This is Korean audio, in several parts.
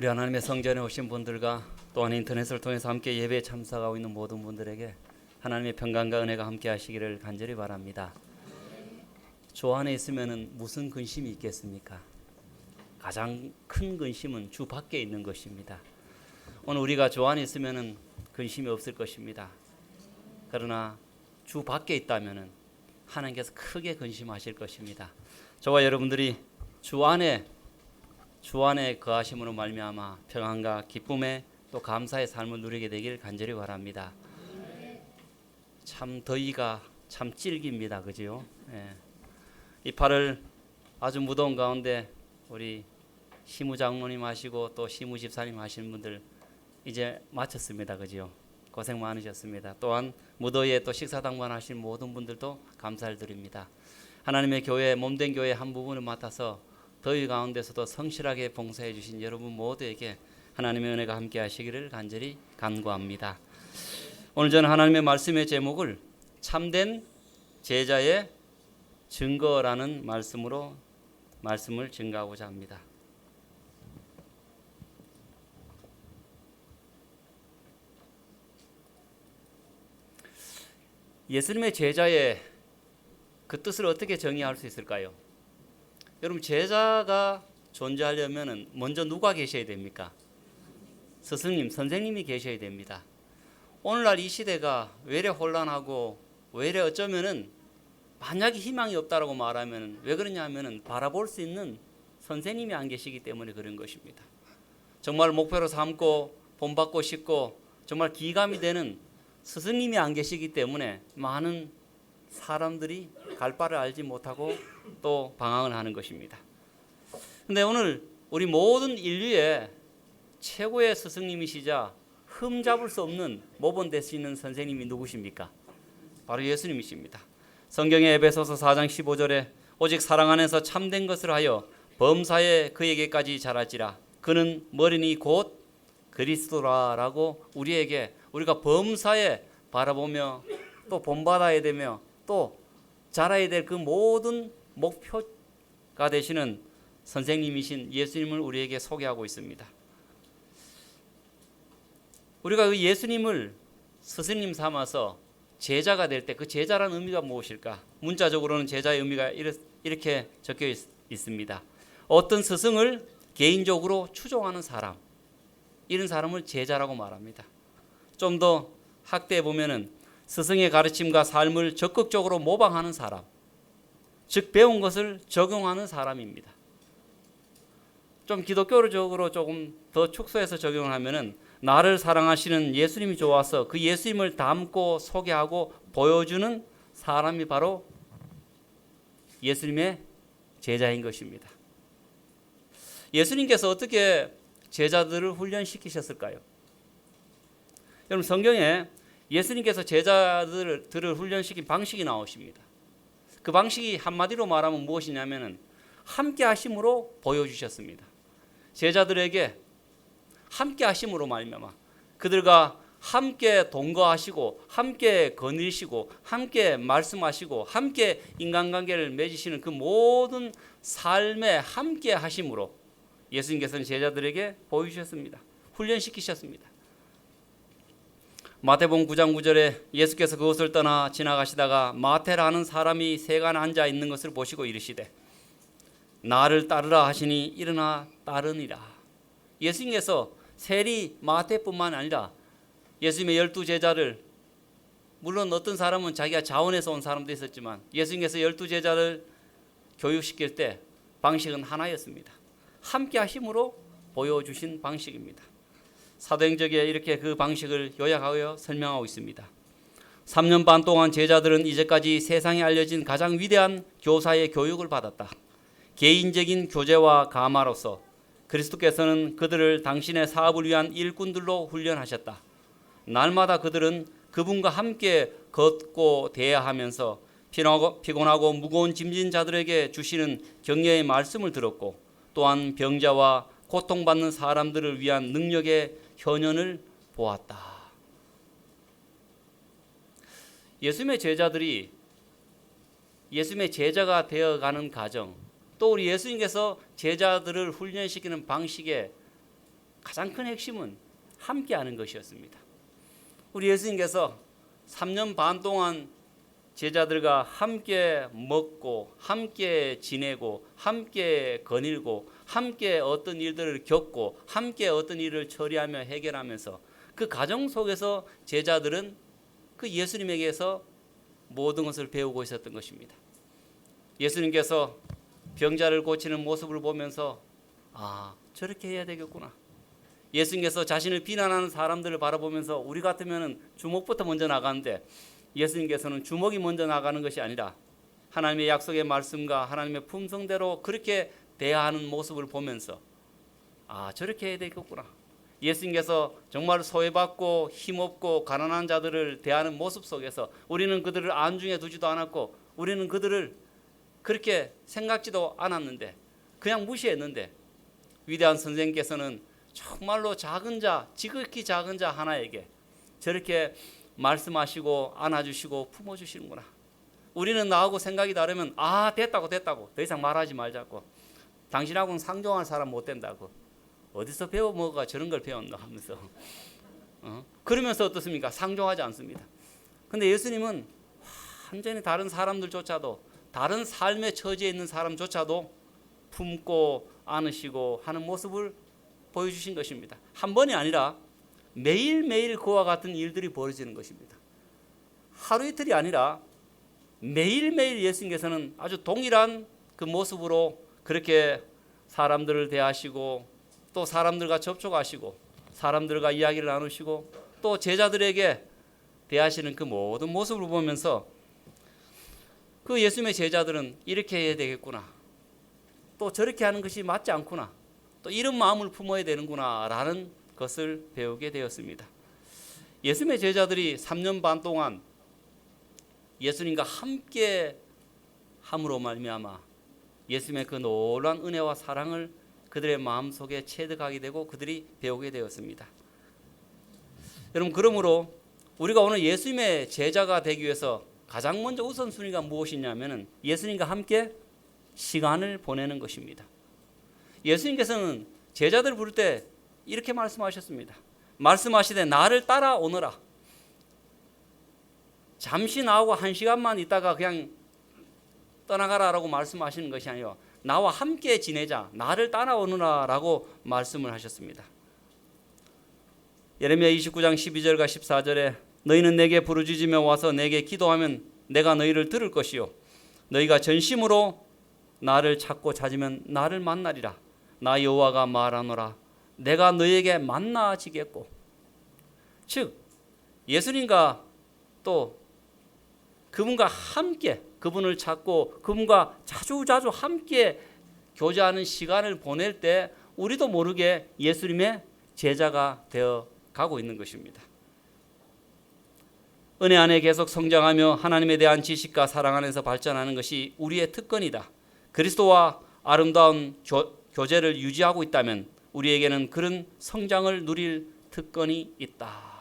우리 하나님의 성전에 오신 분들과 또한 인터넷을 통해서 함께 예배에 참석하고 있는 모든 분들에게 하나님의 평강과 은혜가 함께 하시기를 간절히 바랍니다. 주 안에 있으면 무슨 근심이 있겠습니까? 가장 큰 근심은 주 밖에 있는 것입니다. 오늘 우리가 주 안에 있으면 근심이 없을 것입니다. 그러나 주 밖에 있다면 하나님께서 크게 근심하실 것입니다. 저와 여러분들이 주 안에 거하심으로 말미암아 평안과 기쁨의 또 감사의 삶을 누리게 되길 간절히 바랍니다. 참 더위가 참 찔깁니다. 그죠? 예. 이 8월 아주 무더운 가운데 우리 시무 장로님 하시고 또 시무 집사님 하시는 분들 이제 마쳤습니다. 그죠? 고생 많으셨습니다. 또한 무더위에 또 식사당번 하신 모든 분들도 감사를 드립니다. 하나님의 교회 몸된 교회 한 부분을 맡아서 더위 가운데서도 성실하게 봉사해 주신 여러분 모두에게 하나님의 은혜가 함께 하시기를 간절히 간구합니다. 오늘 저는 하나님의 말씀의 제목을 참된 제자의 증거라는 말씀으로 말씀을 증거하고자 합니다. 예수님의 제자의 그 뜻을 어떻게 정의할 수 있을까요? 여러분, 제자가 존재하려면 먼저 누가 계셔야 됩니까? 스승님, 선생님이 계셔야 됩니다. 오늘날 이 시대가 외래 혼란하고 외래 어쩌면은 만약에 희망이 없다라고 말하면 왜 그러냐면은 바라볼 수 있는 선생님이 안 계시기 때문에 그런 것입니다. 정말 목표로 삼고 본받고 싶고 정말 기감이 되는 스승님이 안 계시기 때문에 많은 사람들이 갈 바를 알지 못하고 또 방황을 하는 것입니다. 그런데 오늘 우리 모든 인류의 최고의 스승님이시자 흠잡을 수 없는 모범될 수 있는 선생님이 누구십니까? 바로 예수님이십니다. 성경의 에베소서 4장 15절에 오직 사랑 안에서 참된 것을 하여 범사에 그에게까지 자랄지라 그는 머리니 곧 그리스도라라고 우리가 범사에 바라보며 또 본받아야 되며 또 자라야 될 그 모든 목표가 되시는 선생님이신 예수님을 우리에게 소개하고 있습니다. 우리가 그 예수님을 스승님 삼아서 제자가 될 때 그 제자라는 의미가 무엇일까? 문자적으로는 제자의 의미가 이렇게 적혀 있습니다. 어떤 스승을 개인적으로 추종하는 사람, 이런 사람을 제자라고 말합니다. 좀 더 학대해 보면은 스승의 가르침과 삶을 적극적으로 모방하는 사람, 즉 배운 것을 적용하는 사람입니다. 좀 기독교적으로 조금 더 축소해서 적용을 하면은 나를 사랑하시는 예수님이 좋아서 그 예수님을 담고 소개하고 보여주는 사람이 바로 예수님의 제자인 것입니다. 예수님께서 어떻게 제자들을 훈련시키셨을까요? 여러분, 성경에 예수님께서 제자들을 훈련시킨 방식이 나오십니다. 그 방식이 한마디로 말하면 무엇이냐면은 함께 하심으로 보여주셨습니다. 제자들에게 함께 하심으로 말미암아 그들과 함께 동거하시고 함께 거니시고 함께 말씀하시고 함께 인간관계를 맺으시는 그 모든 삶에 함께 하심으로 예수님께서는 제자들에게 보여주셨습니다. 훈련시키셨습니다. 마태복음 9장 9절에 예수께서 그곳을 떠나 지나가시다가 마태라는 사람이 세간에 앉아 있는 것을 보시고 이르시되 나를 따르라 하시니 일어나 따르니라. 예수님께서 세리 마태뿐만 아니라 예수님의 12제자를, 물론 어떤 사람은 자기가 자원해서 온 사람도 있었지만 예수님께서 12제자를 교육시킬 때 방식은 하나였습니다. 함께 하심으로 보여주신 방식입니다. 사도행전에 이렇게 그 방식을 요약하여 설명하고 있습니다. 3년 반 동안 제자들은 이제까지 세상에 알려진 가장 위대한 교사의 교육을 받았다. 개인적인 교제와 감화로서 그리스도께서는 그들을 당신의 사업을 위한 일꾼들로 훈련하셨다. 날마다 그들은 그분과 함께 걷고 대화하면서 피곤하고 무거운 짐진 자들에게 주시는 격려의 말씀을 들었고 또한 병자와 고통받는 사람들을 위한 능력의 현현을 보았다. 예수님의 제자들이 예수님의 제자가 되어가는 과정, 또 우리 예수님께서 제자들을 훈련시키는 방식에 가장 큰 핵심은 함께하는 것이었습니다. 우리 예수님께서 3년 반 동안 제자들과 함께 먹고 함께 지내고 함께 거닐고 함께 어떤 일들을 겪고 함께 어떤 일을 처리하며 해결하면서 그 과정 속에서 제자들은 그 예수님에게서 모든 것을 배우고 있었던 것입니다. 예수님께서 병자를 고치는 모습을 보면서 저렇게 해야 되겠구나. 예수님께서 자신을 비난하는 사람들을 바라보면서 우리 같으면 주먹부터 먼저 나가는데 예수님께서는 주먹이 먼저 나가는 것이 아니라 하나님의 약속의 말씀과 하나님의 품성대로 그렇게 대하는 모습을 보면서 저렇게 해야 되겠구나. 예수님께서 정말 소외받고 힘없고 가난한 자들을 대하는 모습 속에서 우리는 그들을 안중에 두지도 않았고 우리는 그들을 그렇게 생각지도 않았는데 그냥 무시했는데 위대한 선생님께서는 정말로 작은 자, 지극히 작은 자 하나에게 저렇게 말씀하시고 안아주시고 품어주시는구나. 우리는 나하고 생각이 다르면 됐다고 더 이상 말하지 말자고, 당신하고는 상종할 사람 못 된다고, 어디서 배워 먹어가 저런 걸 배웠나 하면서 그러면서 어떻습니까? 상종하지 않습니다. 근데 예수님은 완전히 다른 사람들조차도 다른 삶의 처지에 있는 사람조차도 품고 안으시고 하는 모습을 보여주신 것입니다. 한 번이 아니라 매일매일 그와 같은 일들이 벌어지는 것입니다. 하루 이틀이 아니라 매일매일 예수님께서는 아주 동일한 그 모습으로 그렇게 사람들을 대하시고 또 사람들과 접촉하시고 사람들과 이야기를 나누시고 또 제자들에게 대하시는 그 모든 모습을 보면서 그 예수님의 제자들은 이렇게 해야 되겠구나, 또 저렇게 하는 것이 맞지 않구나, 또 이런 마음을 품어야 되는구나 라는 것을 배우게 되었습니다. 예수님의 제자들이 3년 반 동안 예수님과 함께 함으로 말미암아 예수님의 그 놀라운 은혜와 사랑을 그들의 마음속에 체득하게 되고 그들이 배우게 되었습니다. 여러분, 그러므로 우리가 오늘 예수님의 제자가 되기 위해서 가장 먼저 우선순위가 무엇이냐면 예수님과 함께 시간을 보내는 것입니다. 예수님께서는 제자들을 부를 때 이렇게 말씀하셨습니다. 말씀하시되 나를 따라오너라. 잠시 나하고 1시간만 있다가 그냥 떠나가라라고 말씀하시는 것이 아니라 나와 함께 지내자, 나를 따라오너라 라고 말씀을 하셨습니다. 예레미야 29장 12절과 14절에 너희는 내게 부르짖으며 와서 내게 기도하면 내가 너희를 들을 것이요 너희가 전심으로 나를 찾고 찾으면 나를 만나리라. 나 여호와가 말하노라. 내가 너희에게 만나지겠고. 즉 예수님과 또 그분과 함께 그분을 찾고 그분과 자주자주 함께 교제하는 시간을 보낼 때 우리도 모르게 예수님의 제자가 되어 가고 있는 것입니다. 은혜 안에 계속 성장하며 하나님에 대한 지식과 사랑 안에서 발전하는 것이 우리의 특권이다. 그리스도와 아름다운 교제를 유지하고 있다면 우리에게는 그런 성장을 누릴 특권이 있다.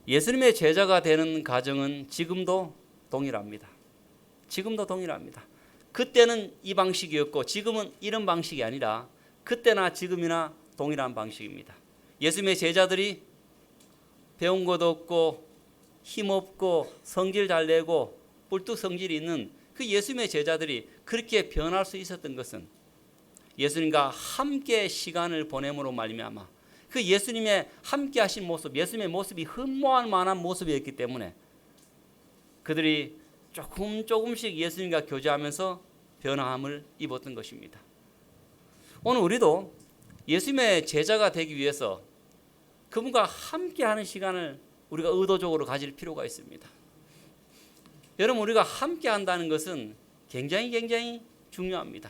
예수님의 제자가 되는 과정은 지금도 동일합니다. 지금도 동일합니다. 그때는 이 방식이었고 지금은 이런 방식이 아니라 그때나 지금이나 동일한 방식입니다. 예수님의 제자들이 배운 것도 없고 힘없고 성질 잘 내고 뿔뚝 성질이 있는 그 예수님의 제자들이 그렇게 변할 수 있었던 것은 예수님과 함께 시간을 보냄으로 말미암아 그 예수님의 함께 하신 모습, 예수님의 모습이 흠모할 만한 모습이었기 때문에 그들이 조금씩 예수님과 교제하면서 변화함을 입었던 것입니다. 오늘 우리도 예수님의 제자가 되기 위해서 그분과 함께하는 시간을 우리가 의도적으로 가질 필요가 있습니다. 여러분, 우리가 함께한다는 것은 굉장히 중요합니다.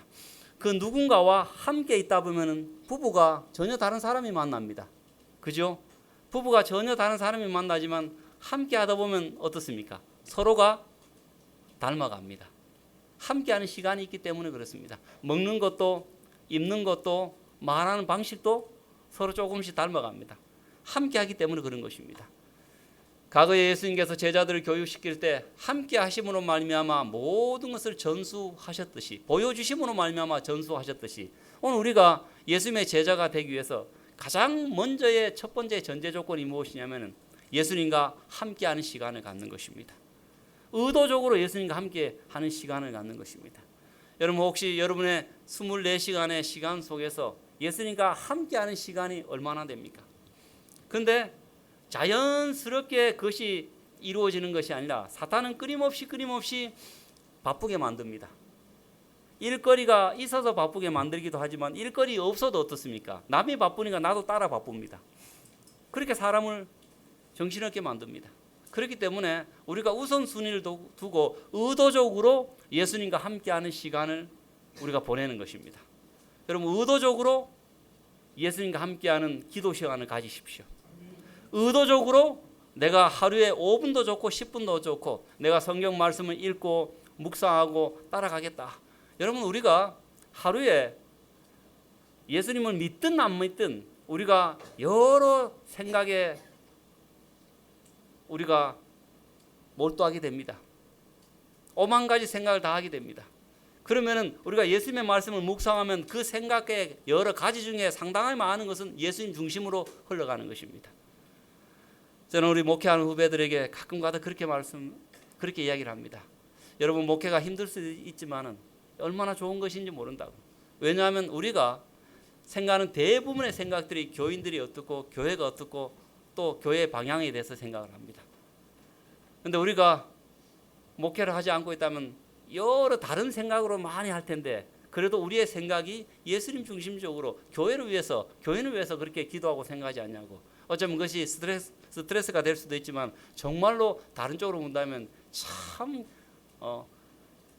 그 누군가와 함께 있다 보면 부부가 전혀 다른 사람이 만납니다. 그죠? 부부가 전혀 다른 사람이 만나지만 함께 하다 보면 어떻습니까? 서로가 닮아갑니다. 함께하는 시간이 있기 때문에 그렇습니다. 먹는 것도 입는 것도 말하는 방식도 서로 조금씩 닮아갑니다. 함께하기 때문에 그런 것입니다. 과거에 예수님께서 제자들을 교육시킬 때 함께 하심으로 말미암아 모든 것을 전수하셨듯이, 보여주심으로 말미암아 전수하셨듯이, 오늘 우리가 예수님의 제자가 되기 위해서 가장 먼저의 첫 번째 전제 조건이 무엇이냐면 예수님과 함께하는 시간을 갖는 것입니다. 의도적으로 예수님과 함께하는 시간을 갖는 것입니다. 여러분 혹시 여러분의 24시간의 시간 속에서 예수님과 함께하는 시간이 얼마나 됩니까? 그런데 자연스럽게 그것이 이루어지는 것이 아니라 사탄은 끊임없이 바쁘게 만듭니다. 일거리가 있어서 바쁘게 만들기도 하지만 일거리 없어도 어떻습니까? 남이 바쁘니까 나도 따라 바쁩니다. 그렇게 사람을 정신없게 만듭니다. 그렇기 때문에 우리가 우선순위를 두고 의도적으로 예수님과 함께하는 시간을 우리가 보내는 것입니다. 여러분 의도적으로 예수님과 함께하는 기도 시간을 가지십시오. 의도적으로 내가 하루에 5분도 좋고 10분도 좋고 내가 성경 말씀을 읽고 묵상하고 따라가겠다. 여러분 우리가 하루에 예수님을 믿든 안 믿든 우리가 여러 생각에 우리가 몰두하게 됩니다. 오만 가지 생각을 다 하게 됩니다. 그러면은 우리가 예수님의 말씀을 묵상하면 그 생각의 여러 가지 중에 상당히 많은 것은 예수님 중심으로 흘러가는 것입니다. 저는 우리 목회하는 후배들에게 가끔가다 그렇게 이야기를 합니다. 여러분 목회가 힘들 수 있지만은 얼마나 좋은 것인지 모른다고. 왜냐하면 우리가 생각하는 대부분의 생각들이 교인들이 어떻고 교회가 어떻고 또 교회의 방향에 대해서 생각을 합니다. 그런데 우리가 목회를 하지 않고 있다면 여러 다른 생각으로 많이 할 텐데 그래도 우리의 생각이 예수님 중심적으로 교회를 위해서 그렇게 기도하고 생각하지 않냐고. 어쩌면 그것이 스트레스가 될 수도 있지만 정말로 다른 쪽으로 본다면 참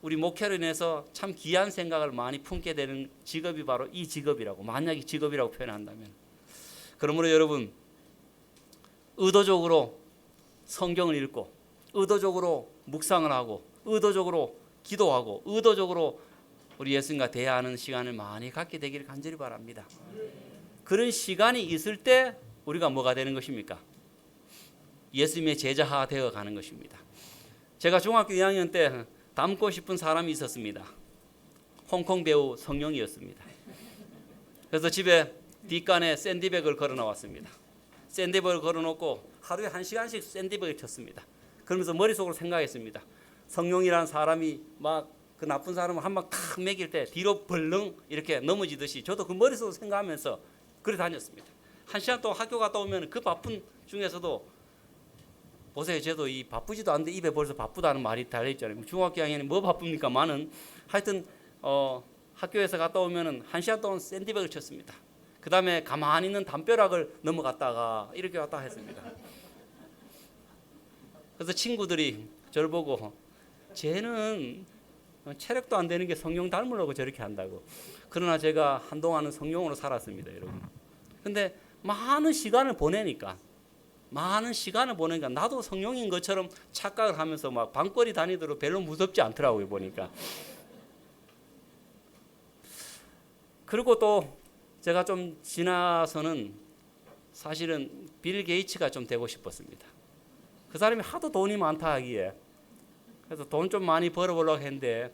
우리 목회로 인해서 참 귀한 생각을 많이 품게 되는 직업이 바로 이 직업이라고, 만약에 직업이라고 표현한다면. 그러므로 여러분 의도적으로 성경을 읽고 의도적으로 묵상을 하고 의도적으로 기도하고 의도적으로 우리 예수님과 대화하는 시간을 많이 갖게 되기를 간절히 바랍니다. 그런 시간이 있을 때 우리가 뭐가 되는 것입니까? 예수님의 제자가 되어 가는 것입니다. 제가 중학교 2학년 때 닮고 싶은 사람이 있었습니다. 홍콩 배우 성룡이었습니다. 그래서 집에 뒷간에 샌드백을 걸어 놓았습니다. 샌드백을 걸어 놓고 하루에 1시간씩 샌드백을 쳤습니다. 그러면서 머릿속으로 생각했습니다. 성룡이라는 사람이 막 그 나쁜 사람을 한 방 탁 매길 때 뒤로 벌렁 이렇게 넘어지듯이 저도 그 머릿속으로 생각하면서 그래 다녔습니다. 1시간 동안 학교 갔다 오면 그 바쁜 중에서도 보세요. 저도 이 바쁘지도 않은데 입에 벌써 바쁘다는 말이 달려있잖아요. 중학교 2학년이 뭐 바쁩니까? 많은. 하여튼 학교에서 갔다 오면 1시간 동안 샌드백을 쳤습니다. 그 다음에 가만히 있는 담벼락을 넘어갔다가 이렇게 왔다 했습니다. 그래서 친구들이 저를 보고 쟤는 체력도 안 되는 게 성룡 닮으려고 저렇게 한다고. 그러나 제가 한동안은 성룡으로 살았습니다, 여러분. 근데 많은 시간을 보내니까 나도 성룡인 것처럼 착각을 하면서 막 방거리 다니도록 별로 무섭지 않더라고요, 보니까. 그리고 또 제가 좀 지나서는 사실은 빌 게이츠가 좀 되고 싶었습니다. 그 사람이 하도 돈이 많다 하기에 그래서 돈 좀 많이 벌어보려고 했는데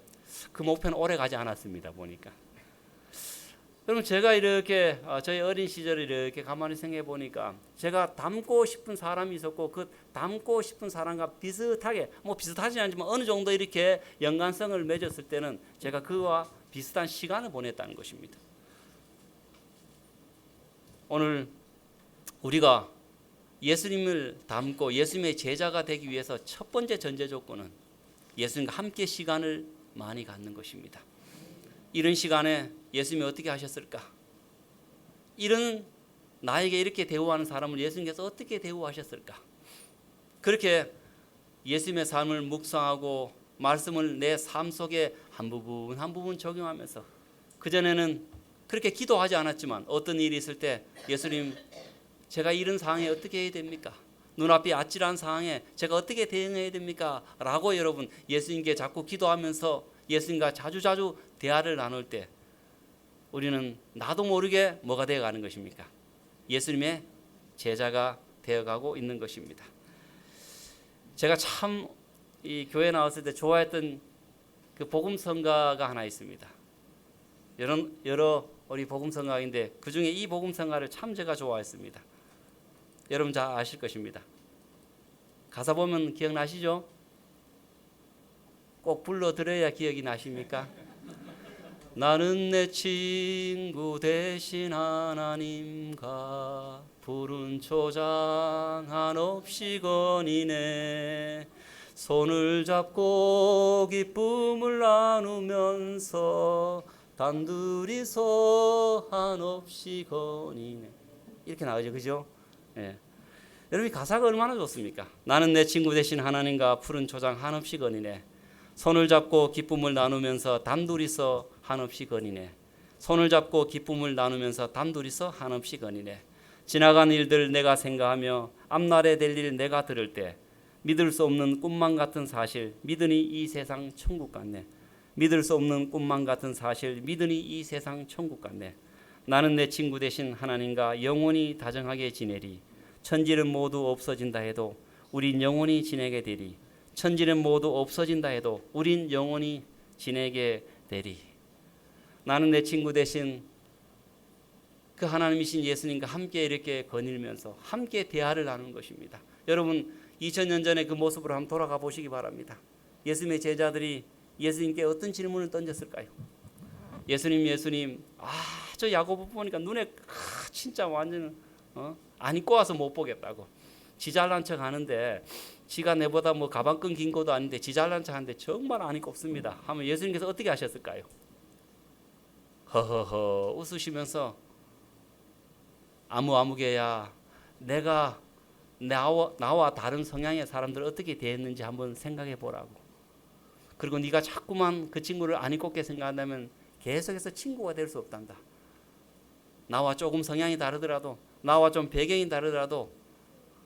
그 목표는 오래 가지 않았습니다, 보니까. 여러분 제가 이렇게 저희 어린 시절을 이렇게 가만히 생각해 보니까 제가 닮고 싶은 사람이 있었고 그 닮고 싶은 사람과 비슷하게 비슷하지 않지만 어느 정도 이렇게 연관성을 맺었을 때는 제가 그와 비슷한 시간을 보냈다는 것입니다. 오늘 우리가 예수님을 닮고 예수님의 제자가 되기 위해서 첫 번째 전제 조건은 예수님과 함께 시간을 많이 갖는 것입니다. 이런 시간에 예수님이 어떻게 하셨을까? 이런 나에게 이렇게 대우하는 사람을 예수님께서 어떻게 대우하셨을까? 그렇게 예수님의 삶을 묵상하고 말씀을 내 삶 속에 한 부분 적용하면서 그전에는 그렇게 기도하지 않았지만 어떤 일이 있을 때 예수님 제가 이런 상황에 어떻게 해야 됩니까? 눈앞이 아찔한 상황에 제가 어떻게 대응해야 됩니까? 라고 여러분 예수님께 자꾸 기도하면서 예수님과 자주 대화를 나눌 때 우리는 나도 모르게 뭐가 되어가는 것입니까? 예수님의 제자가 되어가고 있는 것입니다. 제가 참 이 교회 나왔을 때 좋아했던 그 복음성가가 하나 있습니다. 여러 우리 복음성가인데 그 중에 이 복음성가를 참 제가 좋아했습니다. 여러분 잘 아실 것입니다. 가사 보면 기억나시죠? 꼭 불러드려야 기억이 나십니까? 나는 내 친구 대신 하나님과 푸른 초장 한없이 거니네. 손을 잡고 기쁨을 나누면서 단둘이서 한없이 거니네. 이렇게 나오죠, 그죠? 예. 여러분 가사가 얼마나 좋습니까? 나는 내 친구 대신 하나님과 푸른 초장 한없이 거니네. 손을 잡고 기쁨을 나누면서 단둘이서 한없이 거니네. 손을 잡고 기쁨을 나누면서 단둘이서 한없이 거니네. 지나간 일들 내가 생각하며 앞날에 될 일 내가 들을 때 믿을 수 없는 꿈만 같은 사실 믿으니 이 세상 천국 같네. 믿을 수 없는 꿈만 같은 사실 믿으니 이 세상 천국 같네. 나는 내 친구 대신 하나님과 영원히 다정하게 지내리. 천지는 모두 없어진다 해도 우린 영원히 지내게 되리. 천지는 모두 없어진다 해도 우린 영원히 지내게 되리. 나는 내 친구 대신 그 하나님이신 예수님과 함께 이렇게 거닐면서 함께 대화를 나누는 것입니다. 여러분 2000년 전에 그 모습으로 한번 돌아가 보시기 바랍니다. 예수님의 제자들이 예수님께 어떤 질문을 던졌을까요? 예수님, 저 야고보 보니까 눈에 진짜 완전 안 입고 와서 못 보겠다고. 지 잘난 척 하는데 지가 내보다 뭐 가방끈 긴 것도 아닌데 지 잘난 척 하는데 정말 안 입고 없습니다. 하면 예수님께서 어떻게 하셨을까요? 허허허 웃으시면서 아무개야 내가 나와 다른 성향의 사람들 어떻게 대했는지 한번 생각해 보라고. 그리고 네가 자꾸만 그 친구를 안 입고게 생각한다면 계속해서 친구가 될 수 없단다. 나와 조금 성향이 다르더라도 나와 좀 배경이 다르더라도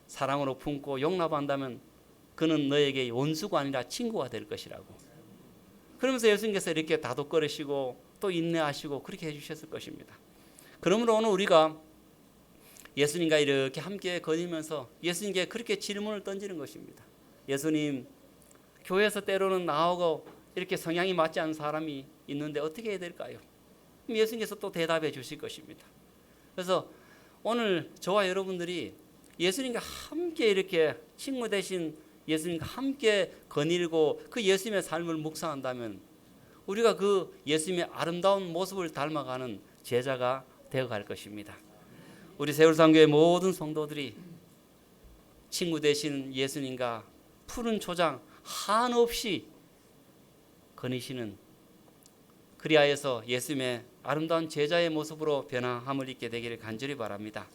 사랑으로 품고 용납한다면 그는 너에게 원수가 아니라 친구가 될 것이라고. 그러면서 예수님께서 이렇게 다독거리시고 또 인내하시고 그렇게 해주셨을 것입니다. 그러므로 오늘 우리가 예수님과 이렇게 함께 거니면서 예수님께 그렇게 질문을 던지는 것입니다. 예수님, 교회에서 때로는 나하고 이렇게 성향이 맞지 않는 사람이 있는데 어떻게 해야 될까요? 예수님께서 또 대답해 주실 것입니다. 그래서 오늘 저와 여러분들이 예수님과 함께 이렇게 친구 대신 예수님과 함께 거닐고 그 예수님의 삶을 묵상한다면 우리가 그 예수님의 아름다운 모습을 닮아가는 제자가 되어갈 것입니다. 우리 세월상교회 모든 성도들이 친구 되신 예수님과 푸른 초장 한없이 거니시는 그리하여서 예수님의 아름다운 제자의 모습으로 변화함을 입게 되기를 간절히 바랍니다.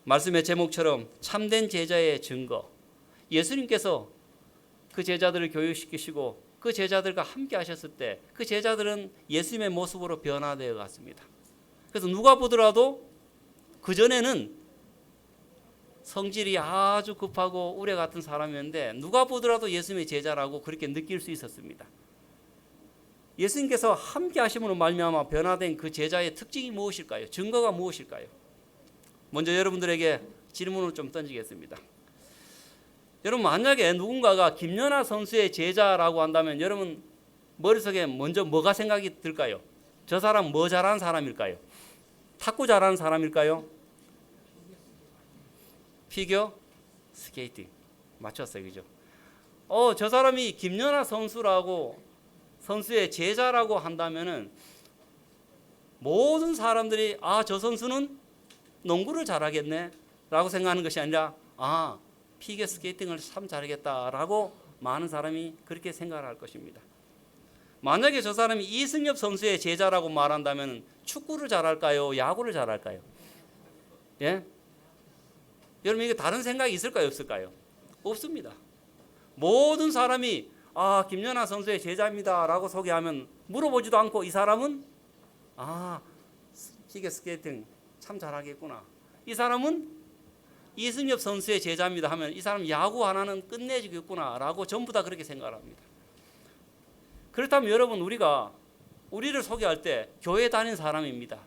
말씀의 제목처럼 참된 제자의 증거. 예수님께서 그 제자들을 교육시키시고 그 제자들과 함께 하셨을 때 그 제자들은 예수님의 모습으로 변화되어 갔습니다. 그래서 누가 보더라도 그전에는 성질이 아주 급하고 우레 같은 사람이었는데 누가 보더라도 예수님의 제자라고 그렇게 느낄 수 있었습니다. 예수님께서 함께 하심으로 말미암아 변화된 그 제자의 특징이 무엇일까요? 증거가 무엇일까요? 먼저 여러분들에게 질문을 좀 던지겠습니다. 여러분 만약에 누군가가 김연아 선수의 제자라고 한다면 여러분 머릿속에 먼저 뭐가 생각이 들까요? 저 사람 뭐 잘하는 사람일까요? 탁구 잘하는 사람일까요? 피겨 스케이팅 맞췄어요, 그죠? 저 사람이 김연아 선수의 제자라고 한다면은 모든 사람들이 저 선수는 농구를 잘하겠네라고 생각하는 것이 아니라 피겨 스케이팅을 참 잘하겠다라고 많은 사람이 그렇게 생각을 할 것입니다. 만약에 저 사람이 이승엽 선수의 제자라고 말한다면 축구를 잘할까요? 야구를 잘할까요? 예? 여러분 이게 다른 생각이 있을까요? 없을까요? 없습니다. 모든 사람이 김연아 선수의 제자입니다 라고 소개하면 물어보지도 않고 이 사람은 피겨 스케이팅 참 잘하겠구나. 이 사람은 이승엽 선수의 제자입니다 하면 이 사람 야구 하나는 끝내주겠구나 라고 전부 다 그렇게 생각을 합니다. 그렇다면 여러분 우리가 우리를 소개할 때 교회 다닌 사람입니다.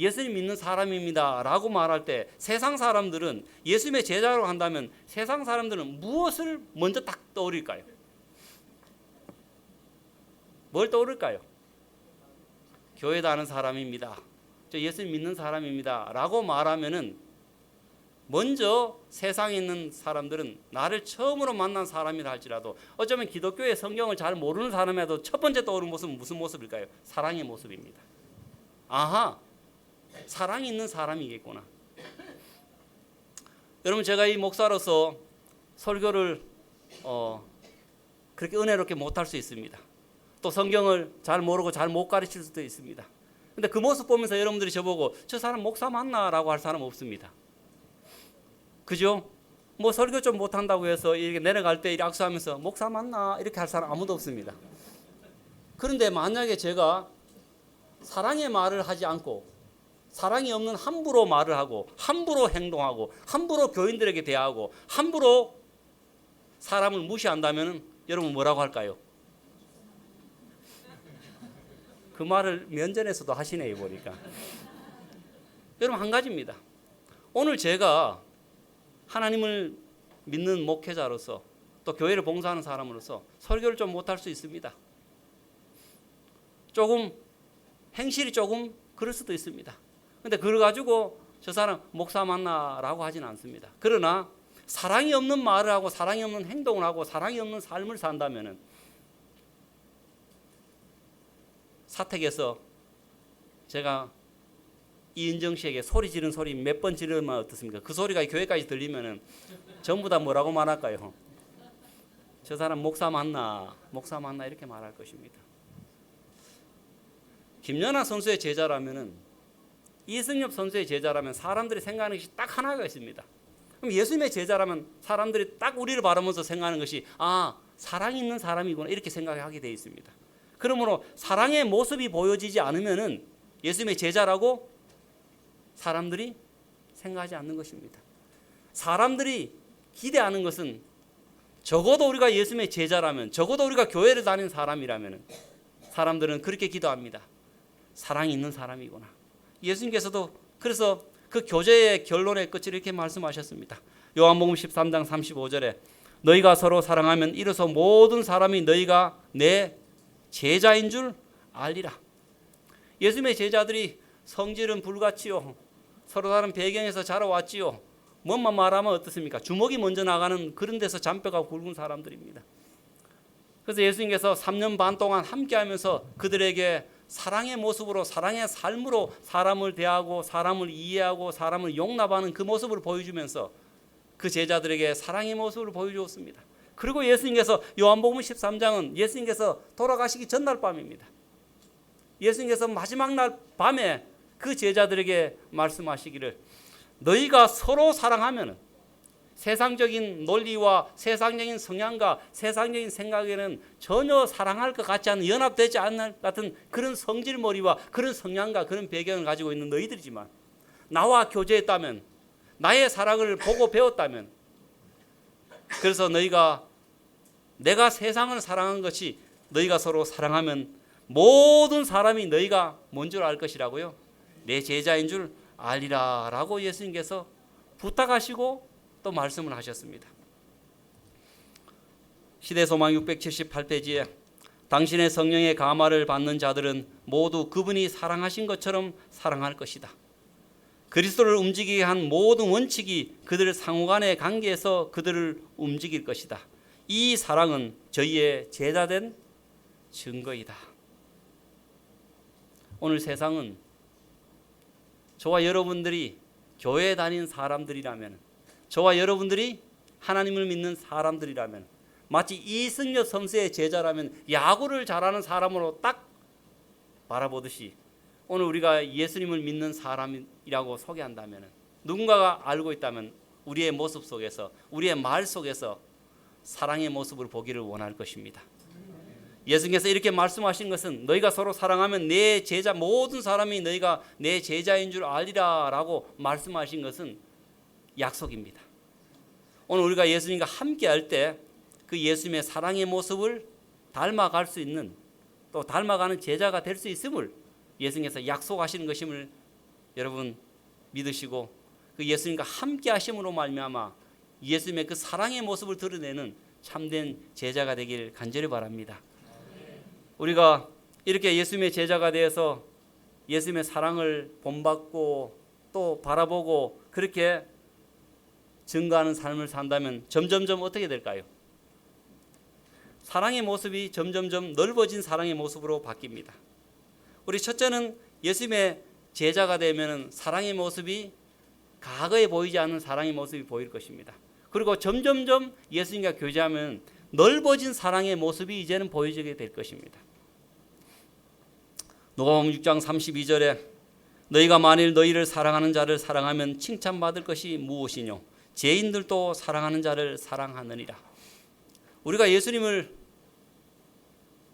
예수님 믿는 사람입니다 라고 말할 때 세상 사람들은 예수님의 제자로 한다면 세상 사람들은 무엇을 먼저 딱 떠올릴까요? 뭘 떠오를까요? 교회 다니는 사람입니다. 저 예수님 믿는 사람입니다 라고 말하면은 먼저 세상에 있는 사람들은 나를 처음으로 만난 사람이라 할지라도 어쩌면 기독교의 성경을 잘 모르는 사람이라도 첫 번째 떠오르는 모습은 무슨 모습일까요? 사랑의 모습입니다. 아하, 사랑이 있는 사람이겠구나. 여러분, 제가 이 목사로서 설교를 그렇게 은혜롭게 못할 수 있습니다. 또 성경을 잘 모르고 잘 못 가르칠 수도 있습니다. 근데 그 모습 보면서 여러분들이 저보고 저 사람 목사 맞나? 라고 할 사람 없습니다. 그죠? 뭐 설교 좀 못한다고 해서 이렇게 내려갈 때 악수하면서 목사 맞나? 이렇게 할 사람 아무도 없습니다. 그런데 만약에 제가 사랑의 말을 하지 않고 사랑이 없는 함부로 말을 하고 함부로 행동하고 함부로 교인들에게 대하고 함부로 사람을 무시한다면 여러분 뭐라고 할까요? 그 말을 면전에서도 하시네요 보니까. 여러분 한 가지입니다. 오늘 제가 하나님을 믿는 목회자로서 또 교회를 봉사하는 사람으로서 설교를 좀 못할 수 있습니다. 조금 행실이 조금 그럴 수도 있습니다. 근데 그걸 가지고 저 사람 목사 맞나라고 하지는 않습니다. 그러나 사랑이 없는 말을 하고 사랑이 없는 행동을 하고 사랑이 없는 삶을 산다면은 사택에서 제가 이은정 씨에게 소리 지른 소리 몇 번 지르면 어떻습니까? 그 소리가 교회까지 들리면은 전부 다 뭐라고 말할까요? 저 사람 목사 맞나? 목사 맞나? 이렇게 말할 것입니다. 김연아 선수의 제자라면은 이승엽 선수의 제자라면 사람들이 생각하는 것이 딱 하나가 있습니다. 그럼 예수님의 제자라면 사람들이 딱 우리를 바라보면서 생각하는 것이 아, 사랑이 있는 사람이구나 이렇게 생각하게 되어 있습니다. 그러므로 사랑의 모습이 보여지지 않으면은 예수님의 제자라고 사람들이 생각하지 않는 것입니다. 사람들이 기대하는 것은 적어도 우리가 예수님의 제자라면 적어도 우리가 교회를 다니는 사람이라면 사람들은 그렇게 기도합니다. 사랑이 있는 사람이구나. 예수님께서도 그래서 그 교제의 결론의 끝을 이렇게 말씀하셨습니다. 요한복음 13장 35절에 너희가 서로 사랑하면 이로써 모든 사람이 너희가 내 제자인 줄 알리라. 예수님의 제자들이 성질은 불같지요. 서로 다른 배경에서 자라왔지요. 뭐만 말하면 어떻습니까? 주먹이 먼저 나가는 그런 데서 잔뼈가 굵은 사람들입니다. 그래서 예수님께서 3년 반 동안 함께하면서 그들에게 사랑의 모습으로 사랑의 삶으로 사람을 대하고 사람을 이해하고 사람을 용납하는 그 모습을 보여주면서 그 제자들에게 사랑의 모습을 보여주었습니다. 그리고 예수님께서 요한복음 13장은 예수님께서 돌아가시기 전날 밤입니다. 예수님께서 마지막 날 밤에 그 제자들에게 말씀하시기를 너희가 서로 사랑하면 세상적인 논리와 세상적인 성향과 세상적인 생각에는 전혀 사랑할 것 같지 않은 연합되지 않는 같은 그런 성질머리와 그런 성향과 그런 배경을 가지고 있는 너희들이지만 나와 교제했다면 나의 사랑을 보고 배웠다면 그래서 너희가 내가 세상을 사랑한 것이 너희가 서로 사랑하면 모든 사람이 너희가 뭔 줄 알 것이라고요. 내 제자인 줄 알리라 라고 예수님께서 부탁하시고 또 말씀을 하셨습니다. 시대소망 678페이지에 당신의 성령의 감화를 받는 자들은 모두 그분이 사랑하신 것처럼 사랑할 것이다. 그리스도를 움직이게 한 모든 원칙이 그들 상호간의 관계에서 그들을 움직일 것이다. 이 사랑은 저희의 제자된 증거이다. 오늘 세상은 저와 여러분들이 교회에 다니는 사람들이라면 저와 여러분들이 하나님을 믿는 사람들이라면 마치 이승엽 선수의 제자라면 야구를 잘하는 사람으로 딱 바라보듯이 오늘 우리가 예수님을 믿는 사람이라고 소개한다면 누군가가 알고 있다면 우리의 모습 속에서 우리의 말 속에서 사랑의 모습을 보기를 원할 것입니다. 예수님께서 이렇게 말씀하신 것은 너희가 서로 사랑하면 내 제자 모든 사람이 너희가 내 제자인 줄 알리라 라고 말씀하신 것은 약속입니다. 오늘 우리가 예수님과 함께 할 때 그 예수님의 사랑의 모습을 닮아갈 수 있는 또 닮아가는 제자가 될 수 있음을 예수님께서 약속하시는 것임을 여러분 믿으시고 그 예수님과 함께 하심으로 말미암아 예수님의 그 사랑의 모습을 드러내는 참된 제자가 되길 간절히 바랍니다. 우리가 이렇게 예수님의 제자가 되어서 예수님의 사랑을 본받고 또 바라보고 그렇게 증거하는 삶을 산다면 점점점 어떻게 될까요? 사랑의 모습이 점점점 넓어진 사랑의 모습으로 바뀝니다. 우리 첫째는 예수님의 제자가 되면 사랑의 모습이 과거에 보이지 않는 사랑의 모습이 보일 것입니다. 그리고 점점점 예수님과 교제하면 넓어진 사랑의 모습이 이제는 보여지게 될 것입니다. 누가복음 6장 32절에 너희가 만일 너희를 사랑하는 자를 사랑하면 칭찬받을 것이 무엇이뇨 죄인들도 사랑하는 자를 사랑하느니라. 우리가 예수님을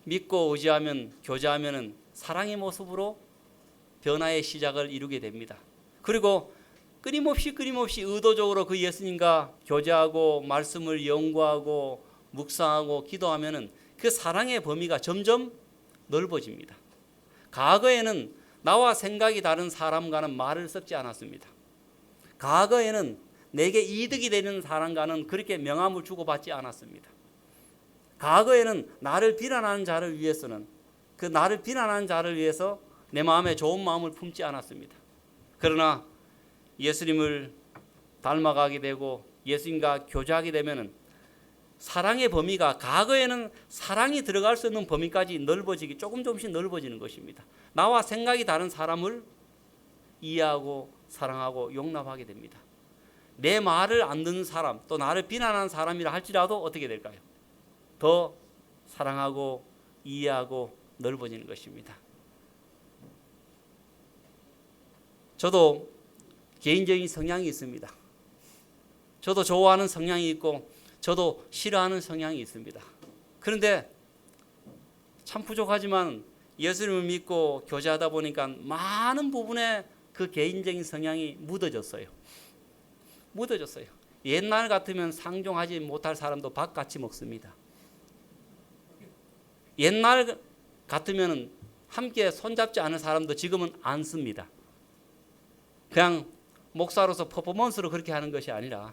믿고 의지하면 교제하면 사랑의 모습으로 변화의 시작을 이루게 됩니다. 그리고 끊임없이 의도적으로 그 예수님과 교제하고 말씀을 연구하고 묵상하고 기도하면 그 사랑의 범위가 점점 넓어집니다. 과거에는 나와 생각이 다른 사람과는 말을 섞지 않았습니다. 과거에는 내게 이득이 되는 사람과는 그렇게 명함을 주고받지 않았습니다. 과거에는 나를 비난하는 자를 위해서는 그 나를 비난하는 자를 위해서 내 마음에 좋은 마음을 품지 않았습니다. 그러나 예수님을 닮아가게 되고 예수님과 교제하게 되면 사랑의 범위가 과거에는 사랑이 들어갈 수 있는 범위까지 넓어지기 조금씩 넓어지는 것입니다. 나와 생각이 다른 사람을 이해하고 사랑하고 용납하게 됩니다. 내 말을 안 듣는 사람 또 나를 비난하는 사람이라 할지라도 어떻게 될까요? 더 사랑하고 이해하고 넓어지는 것입니다. 저도 개인적인 성향이 있습니다. 저도 좋아하는 성향이 있고 저도 싫어하는 성향이 있습니다. 그런데 참 부족하지만 예수님을 믿고 교제하다 보니까 많은 부분에 그 개인적인 성향이 묻어졌어요. 옛날 같으면 상종하지 못할 사람도 밥 같이 먹습니다. 옛날 같으면 함께 손잡지 않은 사람도 지금은 안 씁니다. 그냥 목사로서 퍼포먼스로 그렇게 하는 것이 아니라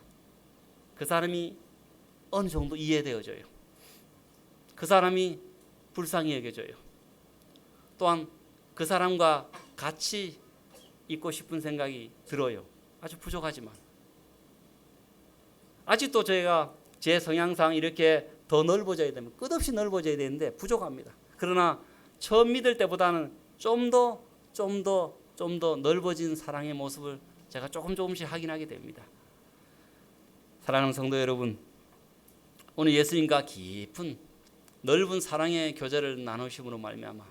그 사람이 어느 정도 이해되어져요. 그 사람이 불쌍히 여겨져요. 또한 그 사람과 같이 있고 싶은 생각이 들어요. 아주 부족하지만 아직도 저희가 제 성향상 이렇게 더 넓어져야 되면 끝없이 넓어져야 되는데 부족합니다. 그러나 처음 믿을 때보다는 좀 더 넓어진 사랑의 모습을 제가 조금씩 확인하게 됩니다. 사랑하는 성도 여러분, 오늘 예수님과 깊은 넓은 사랑의 교제를 나누심으로 말미암아